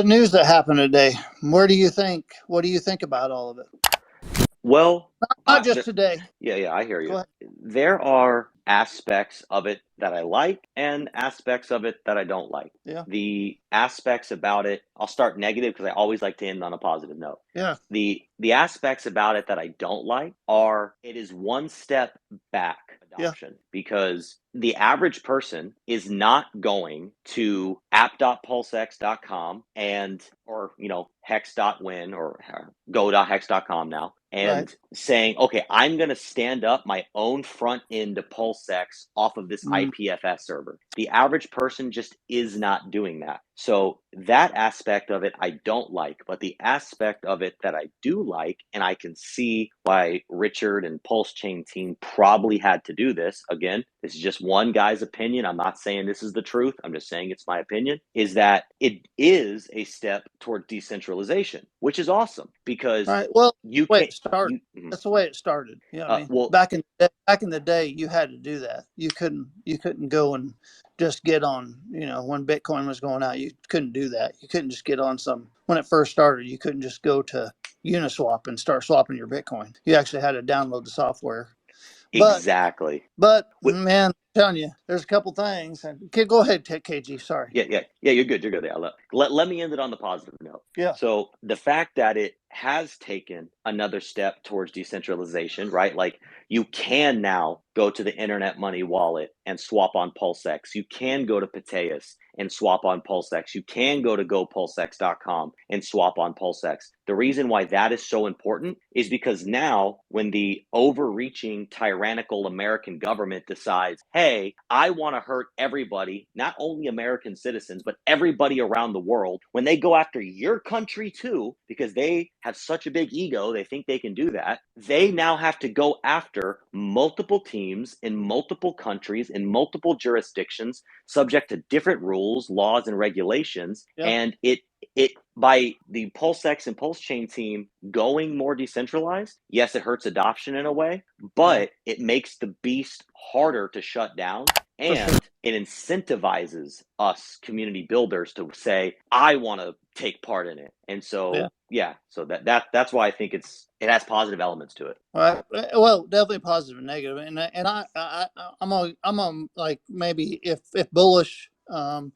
the news that happened today, what do you think about all of it? Well, Not just today. yeah, I hear Go you. ahead. There are aspects of it that I like and aspects of it that I don't like. Yeah. The aspects about it, I'll start negative because I always like to end on a positive note. Yeah. The aspects about it that I don't like are it is one step back adoption because the average person is not going to app.pulsex.com and or hex.win or go.hex.com now and saying, okay, I'm going to stand up my own front end to Pulsex off of this IPFS server. The average person just is not doing that. So that aspect of it, I don't like, but the aspect of it that I do like, and I can see why Richard and PulseChain team probably had to do this. Again, this is just one guy's opinion. I'm not saying this is the truth. I'm just saying it's my opinion, is that it is a step toward decentralization, which is awesome because you can't. That's the way it started. Yeah, back in the day, you had to do that. You couldn't go and just get on. When Bitcoin was going out, you couldn't do that. You couldn't just get on when it first started. You couldn't just go to Uniswap and start swapping your Bitcoin. You actually had to download the software. Exactly. But man, I'm telling you, there's a couple things. Okay, go ahead, KG. Sorry. Yeah. You're good. Yeah, let me end it on the positive note. Yeah. So the fact that it has taken another step towards decentralization, right? Like you can now go to the Internet Money wallet and swap on Pulsex. You can go to Pateus and swap on Pulsex. You can go to gopulsex.com and swap on Pulsex. The reason why that is so important is because now when the overreaching tyrannical American government decides, hey, I want to hurt everybody, not only American citizens, but everybody around the world, when they go after your country too, because they have such a big ego, they think they can do that, they now have to go after multiple teams in multiple countries, in multiple jurisdictions, subject to different rules, laws, and regulations. And it by the PulseX and PulseChain team going more decentralized, yes, it hurts adoption in a way, but it makes the beast harder to shut down. And it incentivizes us community builders to say, I want to take part in it. And so, so that's why I think it has positive elements to it. All right. Well, definitely positive and negative. I'm on like maybe if bullish and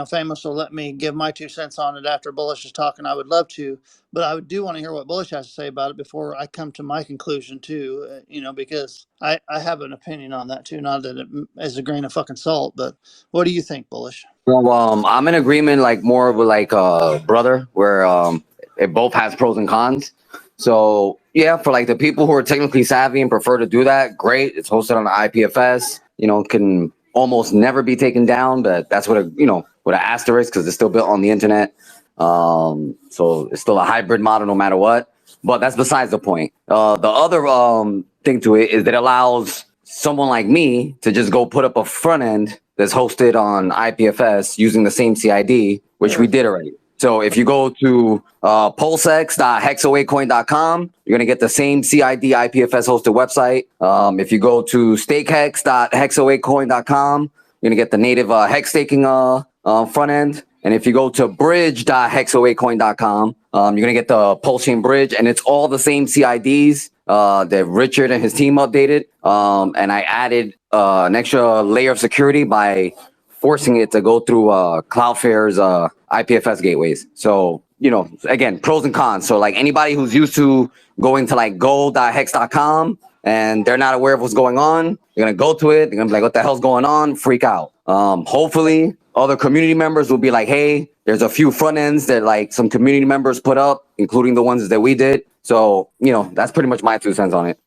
Famous will let me give my 2 cents on it after Bullish is talking, I would love to, but I do want to hear what Bullish has to say about it before I come to my conclusion too, because I have an opinion on that too, not that it is a grain of fucking salt, but what do you think, Bullish? Well, I'm in agreement, like more with like brother, where it both has pros and cons. So yeah, for like the people who are technically savvy and prefer to do that, great. It's hosted on the IPFS, can almost never be taken down, but that's what with an asterisk because it's still built on the internet. So it's still a hybrid model no matter what. But that's besides the point. The other thing to it is that it allows someone like me to just go put up a front end that's hosted on IPFS using the same CID, which we did already. So if you go to pulsex.hexawaycoin.com, you're going to get the same CID IPFS hosted website. If you go to stakehex.hexawaycoin.com, you're going to get the native hex staking front end. And if you go to bridge.hexawaycoin.com, you're going to get the PulseChain bridge, and it's all the same CIDs that Richard and his team updated. And I added an extra layer of security by forcing it to go through Cloudflare's IPFS gateways. So, again, pros and cons. So like anybody who's used to going to like go.hex.com and they're not aware of what's going on, they're going to go to it. They're going to be like, what the hell's going on? Freak out. Hopefully other community members will be like, hey, there's a few front ends that like some community members put up, including the ones that we did. So, that's pretty much my 2 cents on it.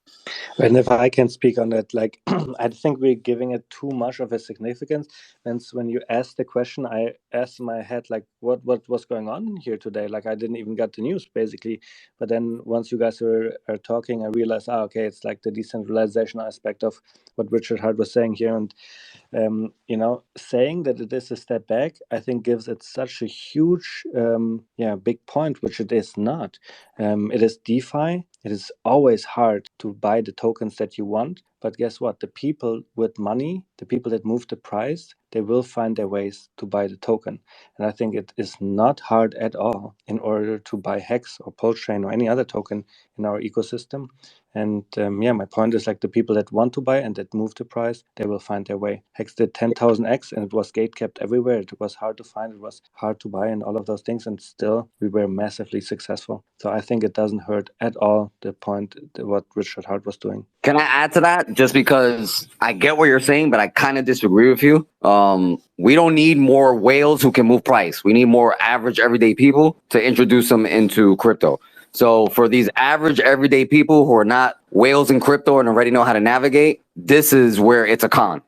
And if I can speak on that, like, I think we're giving it too much of a significance. And when you asked the question, I asked in my head, like, what was going on here today? Like, I didn't even get the news, basically. But then once you guys are talking, I realized, okay, it's like the decentralization aspect of what Richard Hart was saying here. And, saying that it is a step back, I think gives it such a huge, big point, which it is not. It is DeFi. It is always hard to buy the tokens that you want. But guess what? The people with money, the people that move the price, they will find their ways to buy the token. And I think it is not hard at all in order to buy Hex or PulseChain or any other token in our ecosystem. And yeah, my point is like the people that want to buy and that move the price, they will find their way. Hex did 10,000x and it was gate kept everywhere. It was hard to find, it was hard to buy and all of those things. And still we were massively successful. So I think it doesn't hurt at all the point what Richard Hart was doing. Can I add to that? Just because I get what you're saying, but I kind of disagree with you. We don't need more whales who can move price. We need more average everyday people to introduce them into crypto. So for these average everyday people who are not whales in crypto and already know how to navigate, this is where it's a con.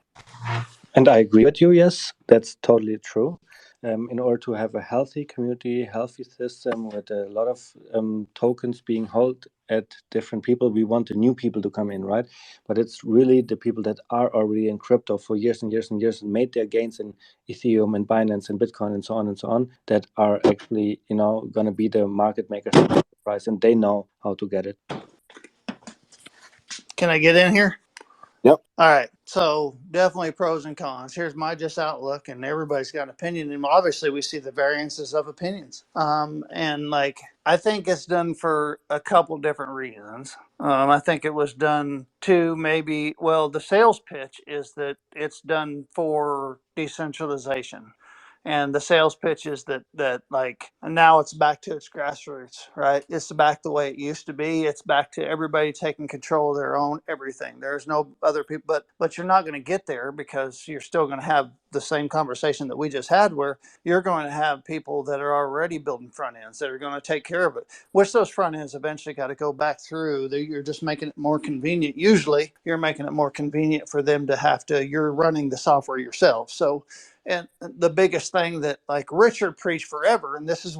And I agree with you. Yes, that's totally true. In order to have a healthy community, healthy system with a lot of tokens being held at different people, we want the new people to come in, right? But it's really the people that are already in crypto for years and years and years and made their gains in Ethereum and Binance and Bitcoin and so on that are actually, going to be the market makers of the price, and they know how to get it. Can I get in here? Yep. All right. So definitely pros and cons. Here's my just outlook, and everybody's got an opinion. And obviously we see the variances of opinions. And like, I think it's done for a couple different reasons. I think it was done to maybe, well, the sales pitch is that it's done for decentralization. And the sales pitch is that like now it's back to its grassroots, right? It's back the way it used to be. It's back to everybody taking control of their own everything. There's no other people, but you're not going to get there because you're still going to have the same conversation that we just had, where you're going to have people that are already building front ends that are going to take care of it. Which those front ends eventually got to go back through. You're just making it more convenient. Usually, you're making it more convenient for them to have to. You're running the software yourself, so. And the biggest thing that like Richard preached forever, and this is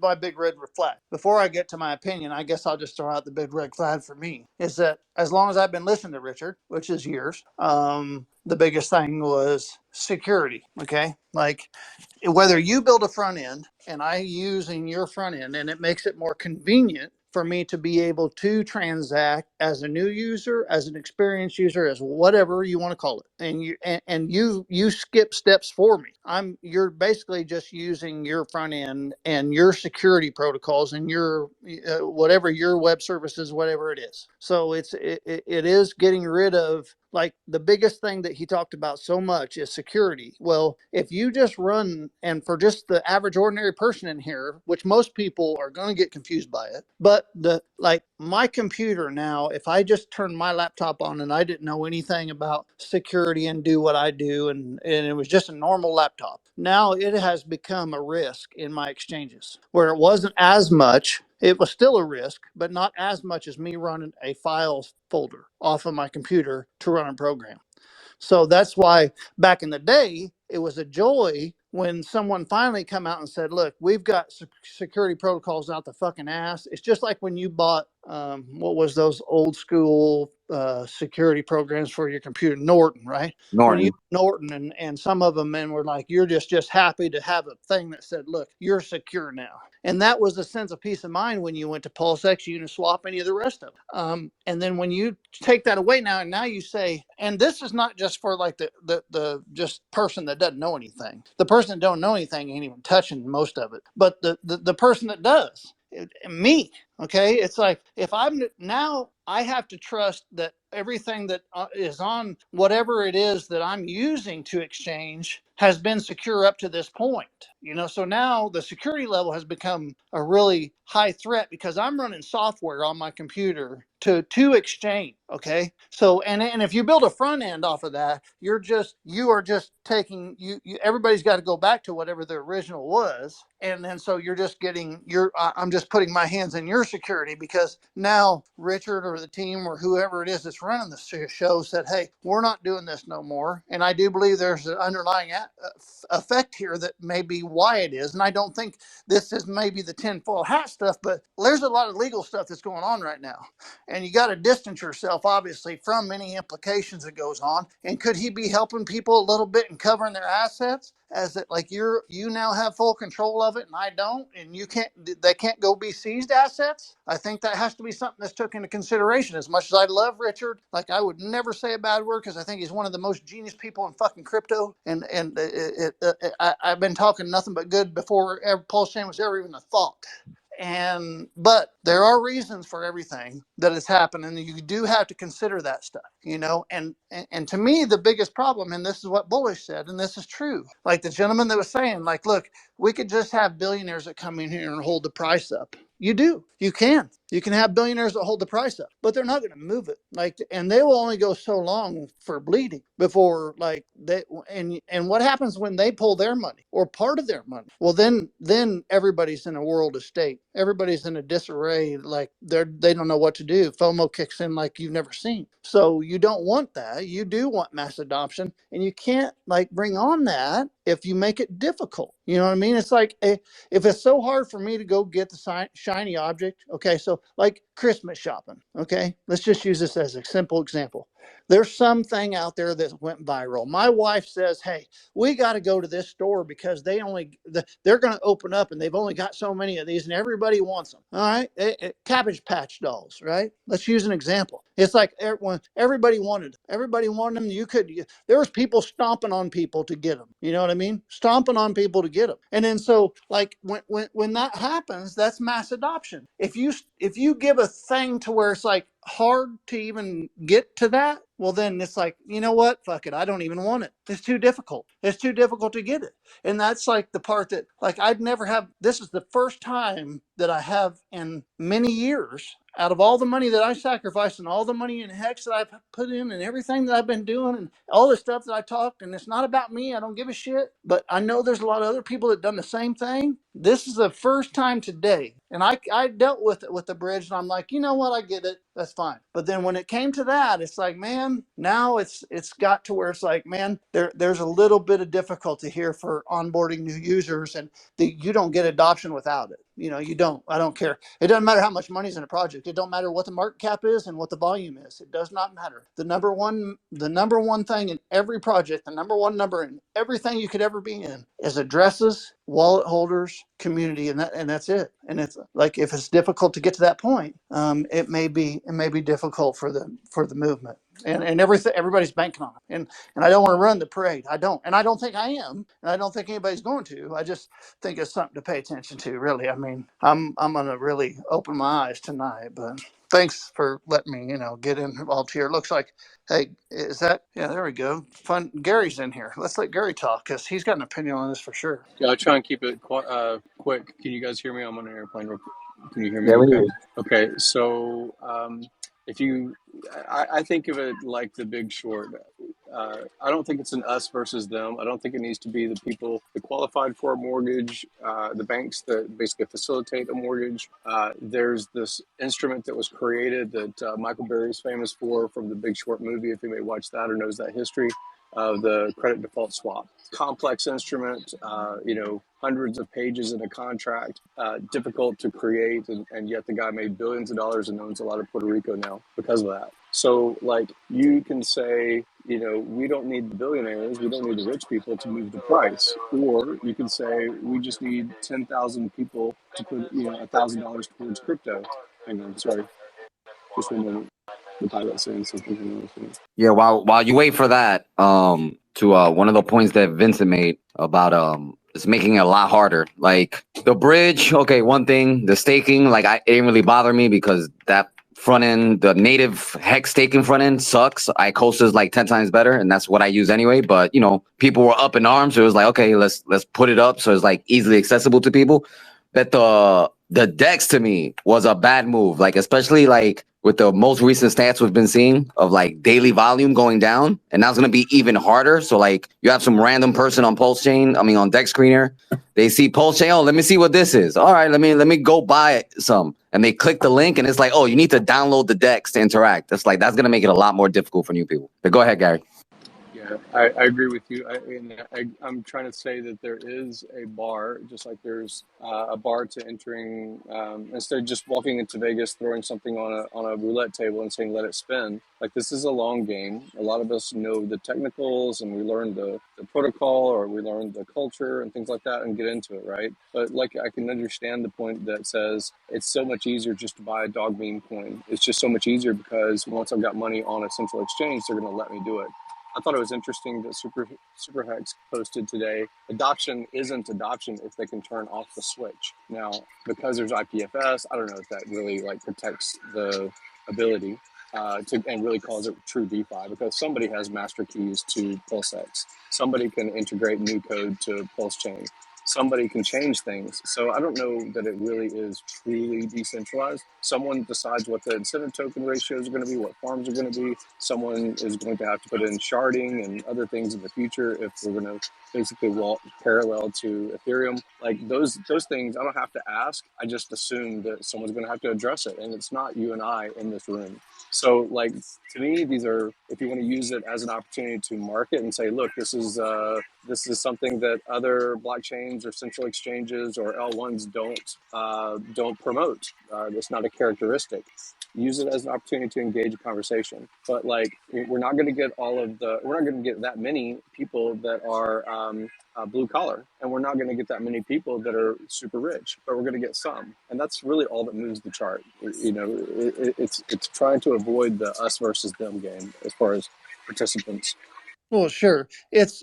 my big red flag. Before I get to my opinion, I guess I'll just throw out the big red flag for me is that as long as I've been listening to Richard, which is years, the biggest thing was security. Okay, like whether you build a front end and I using your front end, and it makes it more convenient for me to be able to transact as a new user, as an experienced user, as whatever you want to call it. And you skip steps for me. You're basically just using your front end and your security protocols and your whatever your web services, whatever it is. So it is getting rid of, like, the biggest thing that he talked about so much is security. Well, if you just run, and for just the average ordinary person in here, which most people are going to get confused by it, but my computer now, if I just turn my laptop on and I didn't know anything about security and do what I do, and it was just a normal laptop, now it has become a risk in my exchanges, where it wasn't as much. It was still a risk, but not as much as me running a files folder off of my computer to run a program. So that's why back in the day, it was a joy when someone finally come out and said, look, we've got security protocols out the fucking ass. It's just like when you bought, what was those old school security programs for your computer, Norton, right? When you Norton and some of them, and were like, you're just happy to have a thing that said, look, you're secure now. And that was a sense of peace of mind when you went to Pulsex, Uniswap, any of the rest of them. And then when you take that away now, and now you say, and this is not just for like the just person that doesn't know anything. The person that don't know anything ain't even touching most of it. But the person that does, me, okay, it's like if I'm now, I have to trust that everything that is on whatever it is that I'm using to exchange has been secure up to this point. So now the security level has become a really high threat because I'm running software on my computer to exchange. Okay, so and if you build a front end off of that, you are just taking everybody's got to go back to whatever the original was, and then so you're just getting I'm just putting my hands in your security, because now Richard or the team or whoever it is that's running the show said, hey, we're not doing this no more. And I do believe there's an underlying effect here that may be why it is, and I don't think this is maybe the tinfoil hat stuff, but there's a lot of legal stuff that's going on right now, and you got to distance yourself obviously from any implications that goes on. And could he be helping people a little bit and covering their assets? as that like you now have full control of it and I don't, and they can't go be seized assets. I think that has to be something that's took into consideration. As much as I love Richard, like I would never say a bad word because I think he's one of the most genius people in fucking crypto. And I've been talking nothing but good before PulseChain was ever even a thought. But there are reasons for everything that has happened, and you do have to consider that stuff, and to me the biggest problem, and this is what Bullish said, and this is true, like the gentleman that was saying, like, look, we could just have billionaires that come in here and hold the price up. You can have billionaires that hold the price up, but they're not going to move it, like, and they will only go so long for bleeding before, like, and what happens when they pull their money or part of their money? Well, then everybody's in a world of state. Everybody's in a disarray, like they don't know what to do. FOMO kicks in like you've never seen. So you don't want that. You do want mass adoption, and you can't like bring on that if you make it difficult. You know what I mean? It's like if it's so hard for me to go get the shiny object, okay, so like Christmas shopping, okay, let's just use this as a simple example. There's something out there that went viral. My wife says, hey, we got to go to this store because they're going to open up and they've only got so many of these and everybody wants them. All right. Cabbage Patch dolls, right? Let's use an example. It's like everybody wanted them. Everybody wanted them. There was people stomping on people to get them. You know what I mean? Stomping on people to get them. And then so like when that happens, that's mass adoption. If you give a thing to where it's like hard to even get to that, well, then it's like, you know what? Fuck it. I don't even want it. It's too difficult. It's too difficult to get it. And that's like the part that like this is the first time that I have in many years, out of all the money that I sacrificed and all the money and hex that I've put in and everything that I've been doing and all the stuff that I talked, and it's not about me, I don't give a shit, but I know there's a lot of other people that done the same thing. This is the first time today, and I dealt with it with the bridge, and I'm like, you know what, I get it, that's fine. But then when it came to that, it's like, man, now it's got to where it's like, man, there's a little bit of difficulty here for onboarding new users, and you don't get adoption without it. You don't. I don't care. It doesn't matter how much money's in a project. It don't matter what the market cap is and what the volume is. It does not matter. The number one thing in every project, the number one number in everything you could ever be in is addresses, wallet holders, community, and that's it. And it's like if it's difficult to get to that point, it may be difficult for the movement. And everybody's banking on it. And I don't want to run the parade. I don't think I am. And I don't think anybody's going to. I just think it's something to pay attention to, really. I mean, I'm gonna really open my eyes tonight, but thanks for letting me, get involved here. It looks like, hey, yeah, there we go. Fun. Gary's in here. Let's let Gary talk because he's got an opinion on this for sure. Yeah, I'll try and keep it quick. Can you guys hear me? I'm on an airplane. Can you hear me? Yeah, Okay. Okay. So I think of it like The Big Short. I don't think it's an us versus them. I don't think it needs to be the people that qualified for a mortgage, the banks that basically facilitate a mortgage. There's this instrument that was created that Michael Berry's famous for from the Big Short movie, if you may watch that or knows that history, of the credit default swap. Complex instrument, hundreds of pages in a contract, difficult to create, and yet the guy made billions of dollars and owns a lot of Puerto Rico now because of that. So, like, you can say, we don't need the billionaires, we don't need the rich people to move the price. Or you can say, we just need 10,000 people to put, $1,000 towards crypto. Hang on, sorry. Just one moment. The pilot saying something. Yeah, while you wait for that, to one of the points that Vincent made about it's making it a lot harder. Like the bridge, okay, one thing, the staking, like it didn't really bother me because that front end, the native hex staking front end sucks. Icosa is like 10 times better, and that's what I use anyway. But people were up in arms, so it was like, okay, let's put it up so it's like easily accessible to people. But the DEX to me was a bad move, like especially like with the most recent stats we've been seeing of like daily volume going down, and that's gonna be even harder. So like you have some random person on on DEX Screener, they see PulseChain, oh, let me see what this is. All right, let me go buy some, and they click the link, and it's like, oh, you need to download the DEX to interact. That's gonna make it a lot more difficult for new people. But go ahead, Gary. Yeah, Yeah, I agree with you. I'm trying to say that there is a bar, just like there's a bar to entering. Instead of just walking into Vegas, throwing something on a roulette table and saying let it spin. Like this is a long game. A lot of us know the technicals and we learn the protocol or we learn the culture and things like that and get into it, right? But like I can understand the point that says it's so much easier just to buy a dog meme coin. It's just so much easier because once I've got money on a central exchange, they're going to let me do it. I thought it was interesting that Superhex posted today. Adoption isn't adoption if they can turn off the switch. Now, because there's IPFS, I don't know if that really like protects the ability to and really calls it true DeFi because somebody has master keys to Pulsex. Somebody can integrate new code to PulseChain. Somebody can change things. So I don't know that it really is truly decentralized. Someone decides what the incentive token ratios are going to be, what farms are going to be. Someone is going to have to put in sharding and other things in the future if we're going to basically walk parallel to Ethereum. Like those things, I don't have to ask. I just assume that someone's going to have to address it, and it's not you and I in this room. So, like to me, these are if you want to use it as an opportunity to market and say, look, this is something that other blockchains or central exchanges or L1s don't promote. It's not a characteristic. Use it as an opportunity to engage a conversation. But like, we're not going to get we're not going to get that many people that are blue collar, and we're not going to get that many people that are super rich. But we're going to get some, and that's really all that moves the chart. You know, it's trying to avoid the us versus them game as far as participants. Well, sure. It's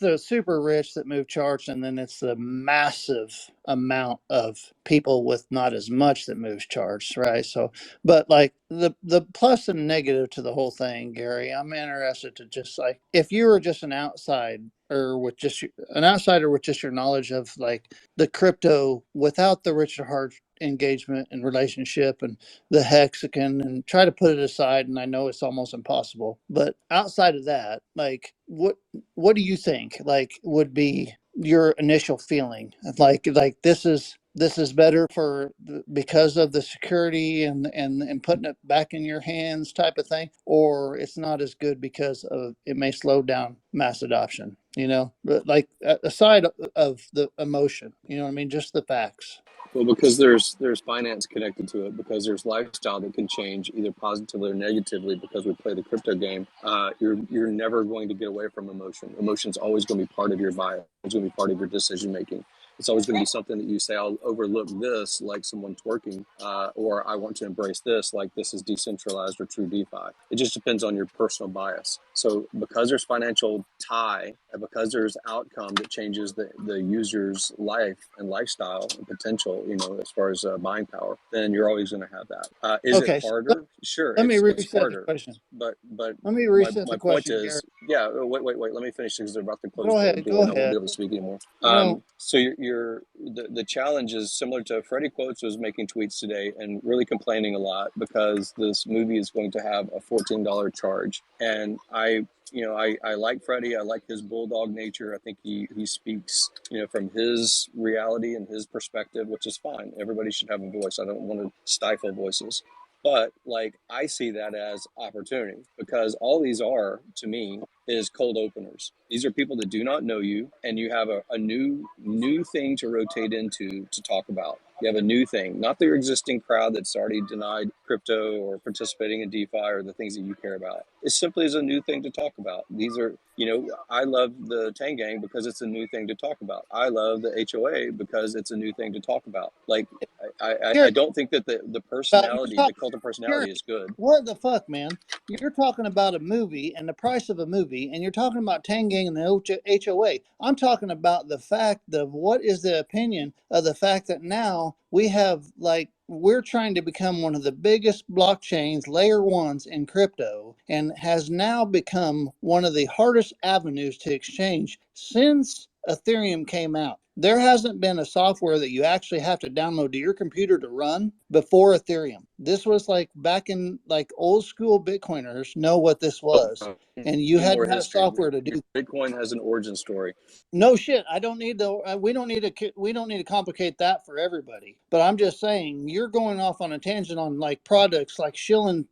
the super rich that move charts, and then it's the massive amount of people with not as much that moves charts, right? So, but like the plus and negative to the whole thing, Gary, I'm interested to just like if you were just an outside or with just an outsider with just your knowledge of like the crypto without the Richard Hart engagement and relationship and the hexagon and try to put it aside, and I know it's almost impossible, but outside of that, like what do you think like would be your initial feeling like this is better for because of the security and putting it back in your hands type of thing, or it's not as good because of it may slow down mass adoption, you know, but like aside of the emotion, you know what I mean, just the facts. Well, because there's finance connected to it, because there's lifestyle that can change either positively or negatively. Because we play the crypto game, you're never going to get away from emotion. Emotion's always going to be part of your bias. It's going to be part of your decision making. It's always going to be something that you say, I'll overlook this, like someone twerking, or I want to embrace this, like this is decentralized or true DeFi. It just depends on your personal bias. So because there's financial tie, and because there's outcome that changes the user's life and lifestyle and potential, you know, as far as buying power, then you're always going to have that. Is it Okay, so harder? Sure, let me it's reset the harder. question. But Let me my, reset my the point question, Gary. is, yeah. Wait. Let me finish because they're about to close Go the ahead, door go and I won't be ahead. able to speak anymore. No. So the challenge is similar to Freddie Quotes was making tweets today and really complaining a lot because this movie is going to have a $14 charge. And I like Freddie. I like his bulldog nature. I think he speaks, you know, from his reality and his perspective, which is fine. Everybody should have a voice. I don't want to stifle voices. But like I see that as opportunity because all these are to me is cold openers. These are people that do not know you, and you have a new thing to rotate into to talk about. You have a new thing, not your existing crowd that's already denied crypto or participating in DeFi or the things that you care about. It simply is a new thing to talk about. These are, you know, I love the Tang Gang because it's a new thing to talk about. I love the HOA because it's a new thing to talk about. Like, I Gary, don't think that the you're personality, the talking, cult of Gary, personality is good. what the fuck, man? You're talking about a movie and the price of a movie, and you're talking about Tangang and the HOA. I'm talking about the fact of what is the opinion of the fact that now we have, like, we're trying to become one of the biggest blockchains, layer ones in crypto, and has now become one of the hardest avenues to exchange since Ethereum came out. There hasn't been a software that you actually have to download to your computer to run before Ethereum. This was like back in like old school Bitcoiners know what this was. And you had More to have history. software to do. Bitcoin has an origin story. No shit. I don't need to. We don't need to. We don't need to complicate that for everybody. But I'm just saying, you're going off on a tangent on like products like shilling.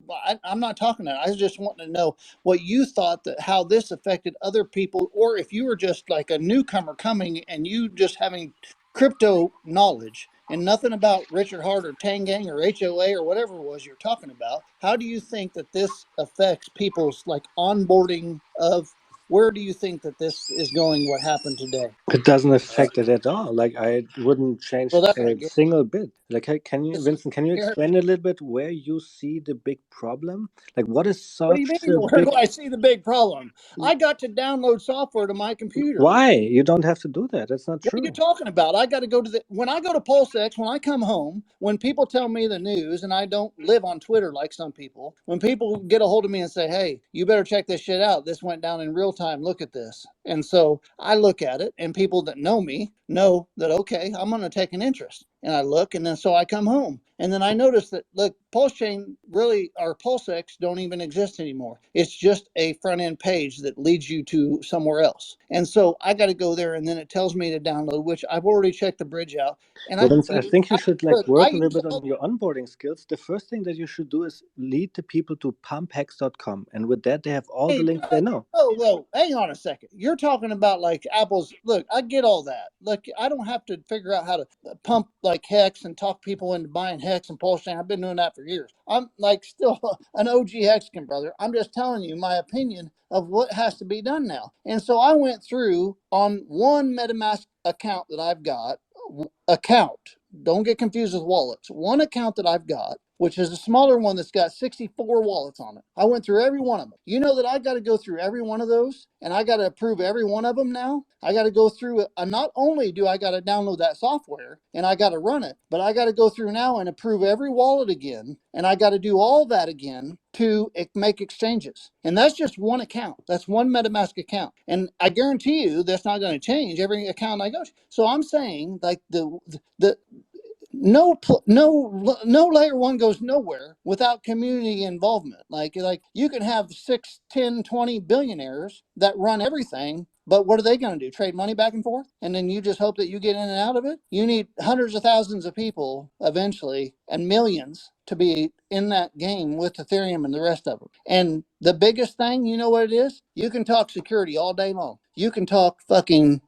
I'm not talking that. I was just wanting to know what you thought that how this affected other people, or if you were just like a newcomer coming and you just having crypto knowledge and nothing about Richard Hart or Tangang or HOA or whatever it was you're talking about. How do you think that this affects people's like onboarding of? Where do you think that this is going? What happened today? It doesn't affect it at all. Like I wouldn't change Well, that's a not good. single bit. Like, can you, Listen, Vincent? Can you Garrett, explain a little bit where you see the big problem? Like, what is what do you such mean? a Where big? do I see the big problem? I got to download software to my computer. Why? You don't have to do that. That's not What are you true. talking about? I got to go to when I go to Pulsex, when I come home, when people tell me the news, and I don't live on Twitter like some people, when people get a hold of me and say, hey, you better check this shit out. This went down in real time. Look at this. And so I look at it, and people that know me know that, okay, I'm going to take an interest. And I look, and then so I come home. And then I notice that, look, PulseChain really, or Pulsex don't even exist anymore. It's just a front end page that leads you to somewhere else. And so I got to go there, and then it tells me to download, which I've already checked the bridge out. And Well, Vince, I think you should like look, I work a little use bit on your onboarding skills. The first thing that you should do is lead the people to pumphex.com, and with that, they have all the links they know. whoa, hang on a second. You're talking about like Apple's. Look, I get all that. Look, I don't have to figure out how to pump like Hex and talk people into buying Hex and PulseChain. I've been doing that for years. I'm like still an OG Hexkin, brother. I'm just telling you my opinion of what has to be done now. And so I went through on one MetaMask account that I've got. Account. Don't get confused with wallets. One account that I've got, which is a smaller one that's got 64 wallets on it. I went through every one of them. You know that I got to go through every one of those, and I got to approve every one of them now. I got to go through it. Not only do I got to download that software and I got to run it, but I got to go through now and approve every wallet again, and I got to do all that again to make exchanges. And that's just one account. That's one MetaMask account. And I guarantee you that's not going to change every account I go to. So I'm saying like the no layer one goes nowhere without community involvement. Like you can have 6, 10, 20 billionaires that run everything, but what are they going to do? Trade money back and forth? And then you just hope that you get in and out of it? You need hundreds of thousands of people eventually and millions to be in that game with Ethereum and the rest of them. And the biggest thing, you know what it is? You can talk security all day long. You can talk fucking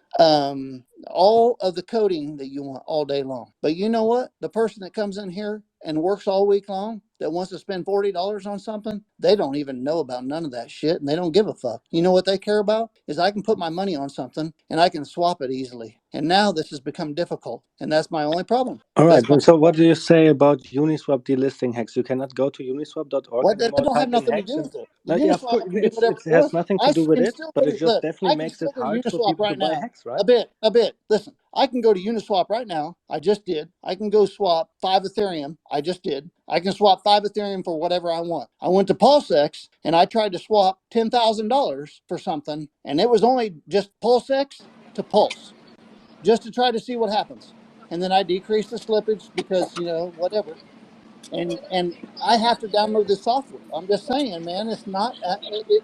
all of the coding that you want all day long. But you know what? The person that comes in here and works all week long that wants to spend $40 on something, they don't even know about none of that shit and they don't give a fuck. You know what they care about? Is I can put my money on something and I can swap it easily. And now this has become difficult. And that's my only problem. All right. So what do you say about Uniswap delisting Hex? You cannot go to uniswap.org What that anymore, don't have type in nothing to Hex. do And with it. The yeah, of course, Uniswap can do whatever it it has wants. nothing I to do with can it, still but go it to just look. definitely I can makes still it go to hard for Uniswap people to right buy now. Hex, right? A bit. Listen, I can go to Uniswap right now. I just did. I can go swap 5 Ethereum. I just did. I can swap 5 Ethereum for whatever I want. I went to Pulsex and I tried to swap $10,000 for something, and it was only just Pulsex to Pulse, just to try to see what happens. And then I decreased the slippage because whatever. And I have to download this software. I'm just saying, man, it's not.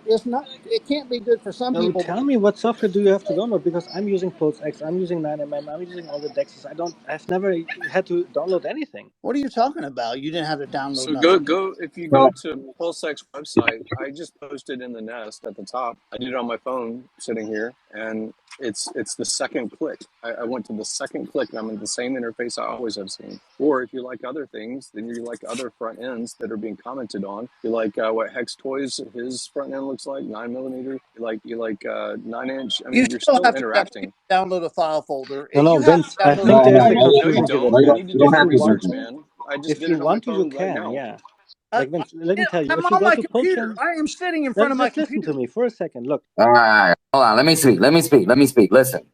It's not. It can't be good for some Now people. tell me, what software do you have to download? Because I'm using Pulsex, I'm using 9mm, I'm using all the dexes. I've never had to download anything. What are you talking about? You didn't have to download So nothing. go if you So go to Pulsex website, I just posted in the nest at the top. I did it on my phone sitting here, and it's the second click. I went to the second click, and I'm in the same interface I always have seen. Or if you like other things, then you like other front ends that are being commented on. You like what Hex Toys, his front end looks like 9mm. You like 9-inch. I You mean, you're still still have to interacting. download a file folder. No, You have Vince, to I download think no, a there's no, a no. No, you confusion here, don't. Vincent. You You need to don't do have some to Want research, search. to? man. I just If did you it on my want to, you phone right can, now. yeah. Like, Vince, let me tell you, I'm if you on go my to computer. PulseChain, I am sitting in front of my just listen to computer. me for a second. Look, All right, hold on. Let me speak. Listen,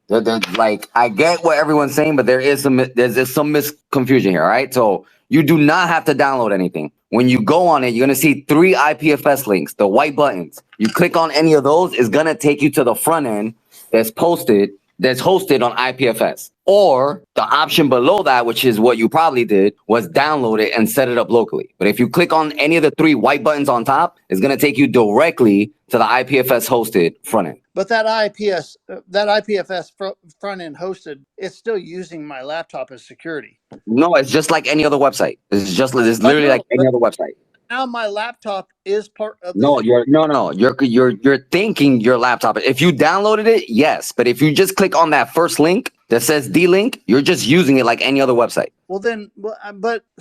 like I get what everyone's saying, but there's some misconfusion here. All right, so you do not have to download anything. When you go on it, you're gonna see 3 IPFS links, the white buttons. You click on any of those, it's gonna take you to the front end that's hosted on IPFS. Or the option below that, which is what you probably did, was download it and set it up locally. But if you click on any of the three white buttons on top, it's going to take you directly to the IPFS hosted front end. But that IPFS front end hosted, it's still using my laptop as security. No, it's just like any other website. It's literally like any other website. Now my laptop is part of the No, you're thinking your laptop. If you downloaded it, yes. But if you just click on that first link that says D-Link, you're just using it like any other website. Well then,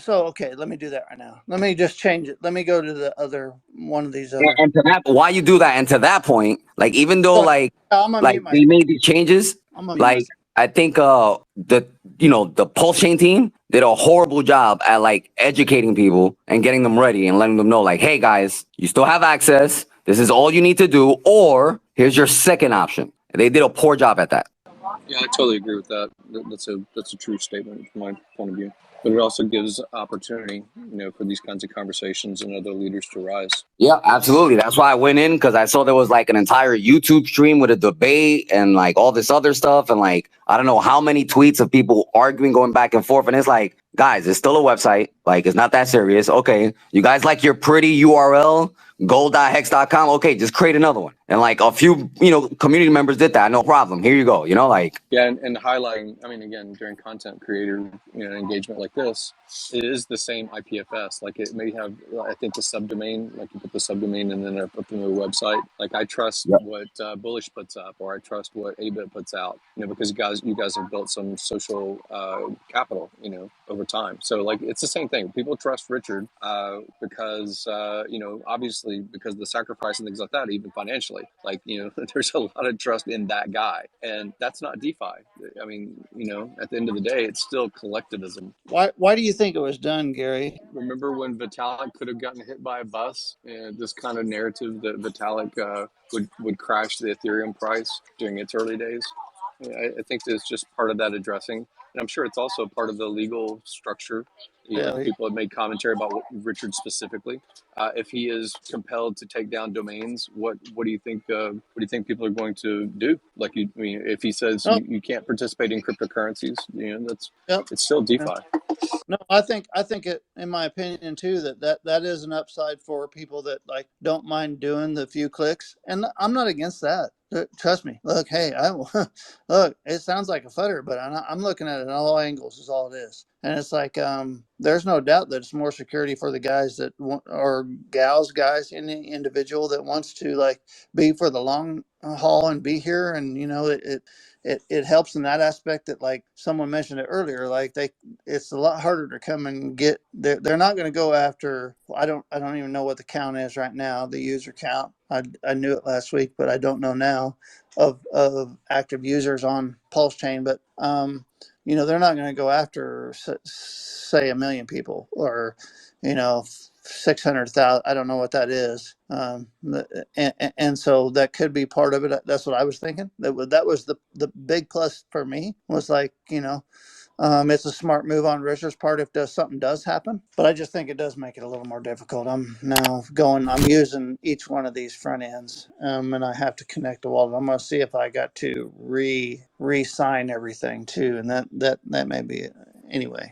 okay, let me do that right now. Let me just change it. Let me go to the other one of these other. And to that, why you do that? And to that point, like even though they made these changes, like I think the PulseChain team did a horrible job at like educating people and getting them ready and letting them know like, hey guys, you still have access. This is all you need to do, or here's your second option. They did a poor job at that. Yeah, I totally agree with that. That's a true statement from my point of view. But it also gives opportunity, for these kinds of conversations and other leaders to rise. Yeah, absolutely. That's why I went in, because I saw there was like an entire YouTube stream with a debate and like all this other stuff. And like, I don't know how many tweets of people arguing, going back and forth. And it's like, guys, it's still a website. Like, it's not that serious. Okay, you guys like your pretty URL, gold.hex.com. Okay, just create another one. And like a few, community members did that. No problem. Here you go. Yeah, and highlighting, again, during content creator, engagement like this, it is the same IPFS. Like it may have, I think the subdomain, like you put the subdomain and then up in the website. Like I trust what Bullish puts up, or I trust what ABIT puts out, because you guys have built some social capital, over time. So like it's the same thing. People trust Richard because obviously because of the sacrifice and things like that, even financially. Like there's a lot of trust in that guy, and that's not DeFi. At the end of the day, it's still collectivism. Why do you think it was done, Gary? Remember when Vitalik could have gotten hit by a bus, and this kind of narrative that Vitalik would crash the Ethereum price during its early days? I think there's just part of that addressing, and I'm sure it's also part of the legal structure. People have made commentary about Richard specifically. If he is compelled to take down domains, what do you think? What do you think people are going to do? Like, if he says you can't participate in cryptocurrencies, it's still DeFi. No, I think it, in my opinion too, that is an upside for people that like don't mind doing the few clicks, and I'm not against that. Trust me. Look, hey, look. It sounds like a futter, but I'm looking at it at all angles. Is all it is, and it's like there's no doubt that it's more security for the guys that want, or guys, any individual that wants to like be for the long haul and be here, and it helps in that aspect that like someone mentioned it earlier, like it's a lot harder to come and get. They're not going to go after. I don't even know what the count is right now, the user count. I knew it last week, but I don't know now of active users on PulseChain. But they're not going to go after say 1 million people, or 600,000. I don't know what that is. And so that could be part of it. That's what I was thinking. That was the big plus for me, was like, it's a smart move on Richard's part if something does happen. But I just think it does make it a little more difficult. I'm using each one of these front ends, and I have to connect a wallet. I'm going to see if I got to re-sign everything too. And that may be it. Anyway.